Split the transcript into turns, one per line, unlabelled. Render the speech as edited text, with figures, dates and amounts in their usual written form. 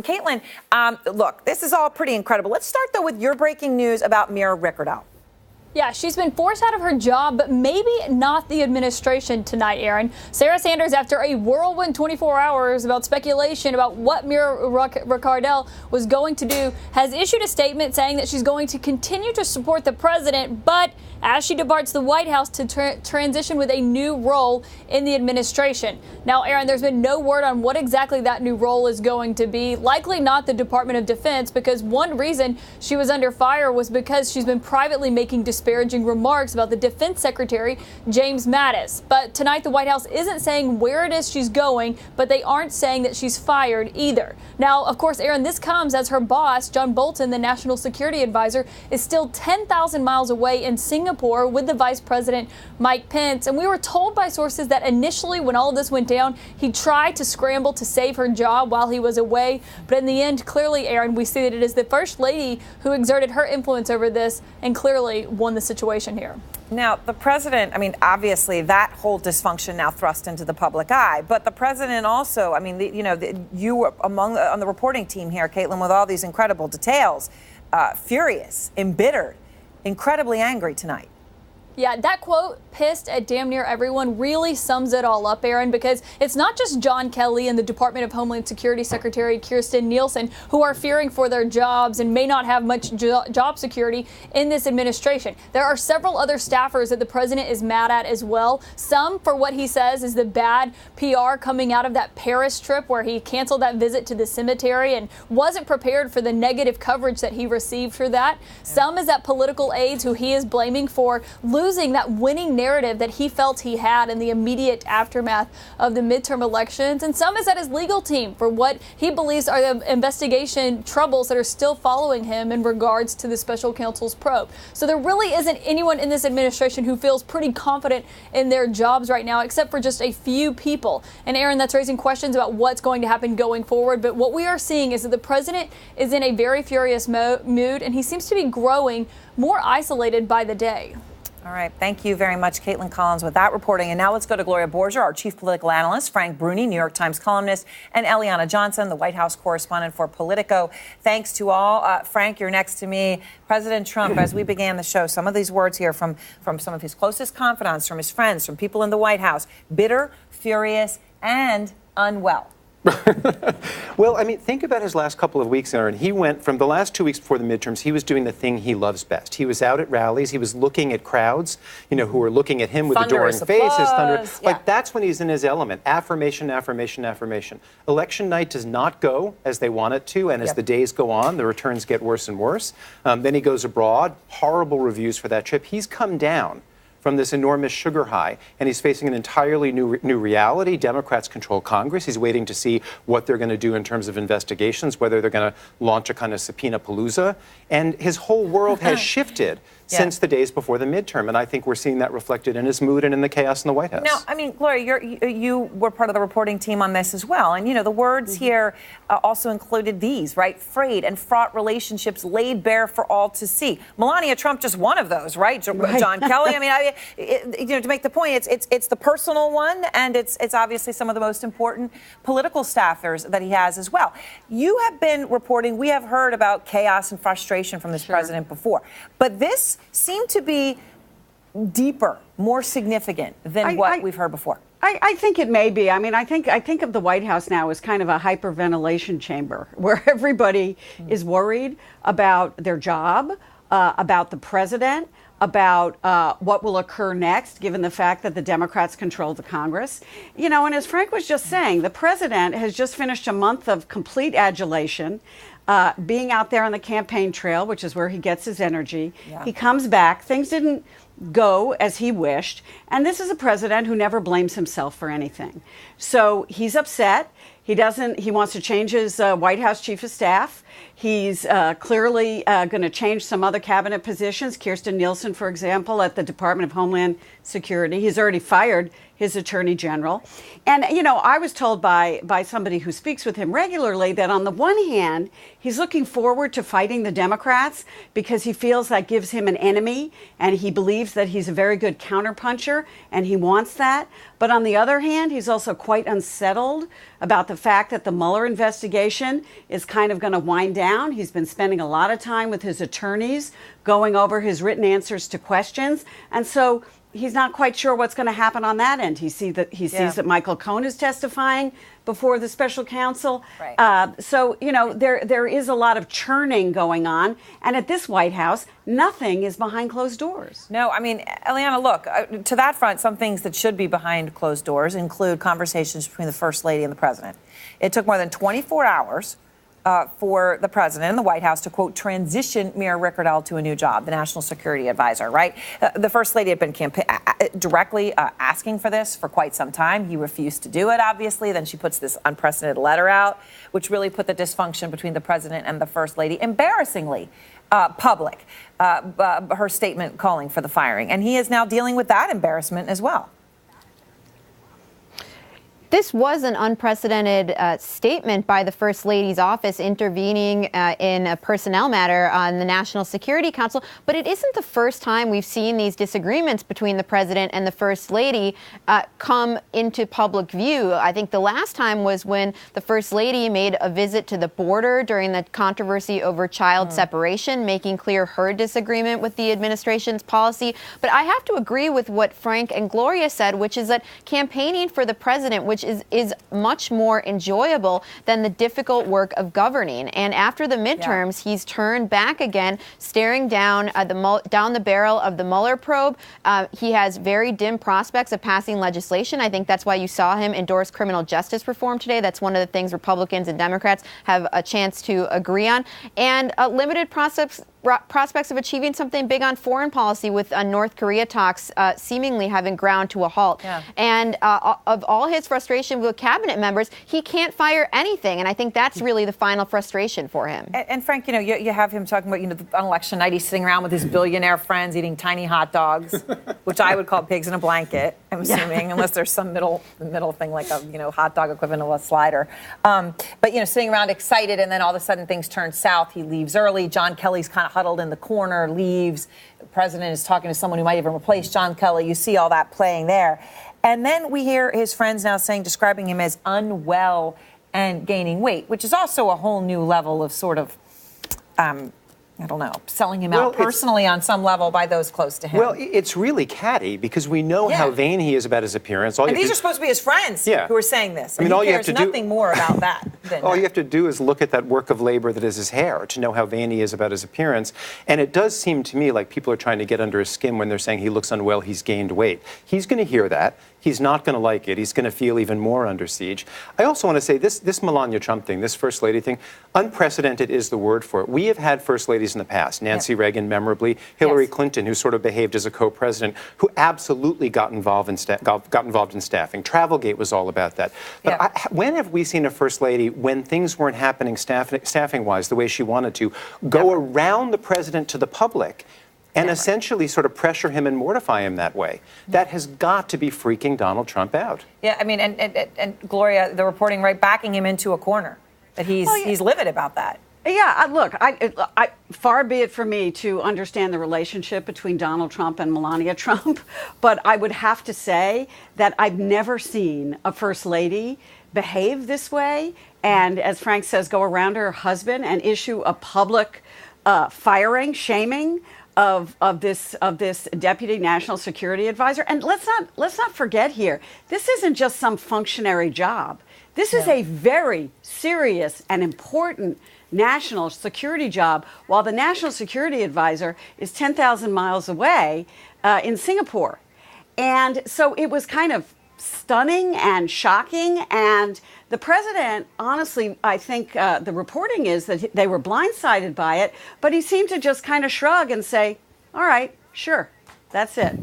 Caitlin, look, this is all pretty incredible. Let's start, though, with your breaking news about Mira Ricardel.
Yeah, she's been forced out of her job, but maybe not the administration tonight, Aaron. Sarah Sanders, after a whirlwind 24 hours about speculation about what Mira Ricardel was going to do, has issued a statement saying that she's going to continue to support the president, but as she departs the White House to transition with a new role in the administration. Now, Aaron, there's been no word on what exactly that new role is going to be. Likely not the Department of Defense, because one reason she was under fire was because she's been privately making disparaging remarks about the Defense Secretary, James Mattis. But tonight, the White House isn't saying where it is she's going, but they aren't saying that she's fired either. Now, of course, Aaron, this comes as her boss, John Bolton, the National Security Advisor, is still 10,000 miles away in Singapore with the Vice President, Mike Pence. And we were told by sources that initially, when all of this went down, he tried to scramble to save her job while he was away. But in the end, clearly, Aaron, we see that it is the First Lady who exerted her influence over this and clearly won the situation here.
Now, the president, I mean, obviously that whole dysfunction now thrust into the public eye. But the president also, I mean, you were on the reporting team here, Caitlin, with all these incredible details, furious, embittered, incredibly angry tonight.
Yeah, that quote, pissed at damn near everyone, really sums it all up, Aaron, because it's not just John Kelly and the Department of Homeland Security Secretary Kirstjen Nielsen who are fearing for their jobs and may not have much job security in this administration. There are several other staffers that the president is mad at as well. Some for what he says is the bad PR coming out of that Paris trip where he canceled that visit to the cemetery and wasn't prepared for the negative coverage that he received for that. Some is that political aides who he is blaming for losing that winning narrative that he felt he had in the immediate aftermath of the midterm elections. And some is at his legal team for what he believes are the investigation troubles that are still following him in regards to the special counsel's probe. So there really isn't anyone in this administration who feels pretty confident in their jobs right now, except for just a few people. And Aaron, that's raising questions about what's going to happen going forward. But what we are seeing is that the president is in a very furious mood, and he seems to be growing more isolated by the day.
All right. Thank you very much, Caitlin Collins, with that reporting. And now let's go to Gloria Borger, our chief political analyst, Frank Bruni, New York Times columnist, and Eliana Johnson, the White House correspondent for Politico. Thanks to all. Frank, you're next to me. President Trump, as we began the show, some of these words here from some of his closest confidants, from his friends, from people in the White House: bitter, furious, and unwell.
Well, I mean, think about his last couple of weeks, Aaron. He went from the last 2 weeks before the midterms, he was doing the thing he loves best. He was out at rallies. He was looking at crowds, who were looking at him with adoring faces. Like, that's when he's in his element. Affirmation, affirmation, affirmation. Election night does not go as they want it to, and as the days go on, the returns get worse and worse. Then he goes abroad. Horrible reviews for that trip. He's come down from this enormous sugar high, and he's facing an entirely new reality. Democrats control Congress. He's waiting to see what they're going to do in terms of investigations, whether they're going to launch a kind of subpoena palooza. And his whole world has shifted since the days before the midterm, and I think we're seeing that reflected in his mood and in the chaos in the White House.
Now, I mean, Gloria, you were part of the reporting team on this as well, and the words here also included these, right? Frayed and fraught relationships laid bare for all to see. Melania Trump, just one of those, right? John Kelly. I mean, to make the point, it's the personal one, and it's obviously some of the most important political staffers that he has as well. You have been reporting. We have heard about chaos and frustration from this president before, but this seemed to be deeper, more significant than what we've heard before.
I think it may be. I mean, I think of the White House now as kind of a hyperventilation chamber where everybody is worried about their job, about the president, about what will occur next, given the fact that the Democrats control the Congress. And as Frank was just saying, the president has just finished a month of complete adulation, being out there on the campaign trail, which is where he gets his energy. He comes back. Things didn't go as he wished. And this is a president who never blames himself for anything. So he's upset. He wants to change his White House chief of staff. He's clearly going to change some other cabinet positions. Kirstjen Nielsen, for example, at the Department of Homeland Security. He's already fired his attorney general. And, you know, I was told by somebody who speaks with him regularly that on the one hand, he's looking forward to fighting the Democrats because he feels that gives him an enemy, and he believes that he's a very good counterpuncher, and he wants that. But on the other hand, he's also quite unsettled about the fact that the Mueller investigation is kind of going to wind down. He's been spending a lot of time with his attorneys going over his written answers to questions. And so he's not quite sure what's going to happen on that end. He sees that Michael Cohen is testifying before the special counsel.
Right.
So, you know, there is a lot of churning going on. And at this White House, nothing is behind closed doors.
No, I mean, Eliana, look, to that front, some things that should be behind closed doors include conversations between the First Lady and the President. It took more than 24 hours for the president and the White House to, quote, transition Mira Ricardel to a new job, the national security advisor, right? The First Lady had been directly asking for this for quite some time. He refused to do it, obviously. Then she puts this unprecedented letter out, which really put the dysfunction between the president and the First Lady embarrassingly public, her statement calling for the firing. And he is now dealing with that embarrassment as well.
This was an unprecedented statement by the First Lady's office intervening in a personnel matter on the National Security Council. But it isn't the first time we've seen these disagreements between the president and the First Lady come into public view. I think the last time was when the First Lady made a visit to the border during the controversy over child separation, making clear her disagreement with the administration's policy. But I have to agree with what Frank and Gloria said, which is that campaigning for the president, which is much more enjoyable than the difficult work of governing. And after the midterms, he's turned back again, staring down down the barrel of the Mueller probe. He has very dim prospects of passing legislation. I think that's why you saw him endorse criminal justice reform today. That's one of the things Republicans and Democrats have a chance to agree on. And limited prospects of achieving something big on foreign policy, with North Korea talks seemingly having ground to a halt.
Yeah.
And of all his frustration with cabinet members, he can't fire anything. And I think that's really the final frustration for him.
And Frank, you know, you have him talking about, you know, on election night, he's sitting around with his billionaire friends eating tiny hot dogs, which I would call pigs in a blanket, I'm assuming, unless there's some middle thing like a, you know, hot dog equivalent of a slider. But, you know, sitting around excited, and then all of a sudden things turn south. He leaves early. John Kelly's kind of huddled in the corner, leaves. The president is talking to someone who might even replace John Kelly. You see all that playing there. And then we hear his friends now describing him as unwell and gaining weight, which is also a whole new level of sort of, I don't know, selling him out personally on some level by those close to him.
Well, it's really catty because we know how vain he is about his appearance.
And these are supposed to be his friends who are saying this.
I mean, all you have to do,
nothing more about that than
all you have to do is look at that work of labor that is his hair to know how vain he is about his appearance. And it does seem to me like people are trying to get under his skin when they're saying he looks unwell, he's gained weight. He's going to hear that. He's not going to like it. He's going to feel even more under siege. I also want to say this Melania Trump thing, this First Lady thing, unprecedented is the word for it. We have had First Ladies in the past, Nancy Reagan memorably, Hillary Clinton, who sort of behaved as a co-president, who absolutely got involved in staffing. Travelgate was all about that. But when have we seen a First Lady, when things weren't happening staffing-wise the way she wanted to, go around the president to the public and essentially sort of pressure him and mortify him that way? That has got to be freaking Donald Trump out.
Yeah, I mean, and Gloria, the reporting backing him into a corner, that he's livid about that.
Yeah, look, I far be it from me to understand the relationship between Donald Trump and Melania Trump, but I would have to say that I've never seen a First Lady behave this way, and as Frank says, go around her husband and issue a public firing, shaming of this deputy national security advisor. And let's not forget here, this isn't just some functionary job. This is a very serious and important national security job, while the national security advisor is 10,000 miles away in Singapore. And so it was kind of stunning and shocking. And the president, honestly, I think the reporting is that they were blindsided by it, but he seemed to just kind of shrug and say, all right, sure, that's it.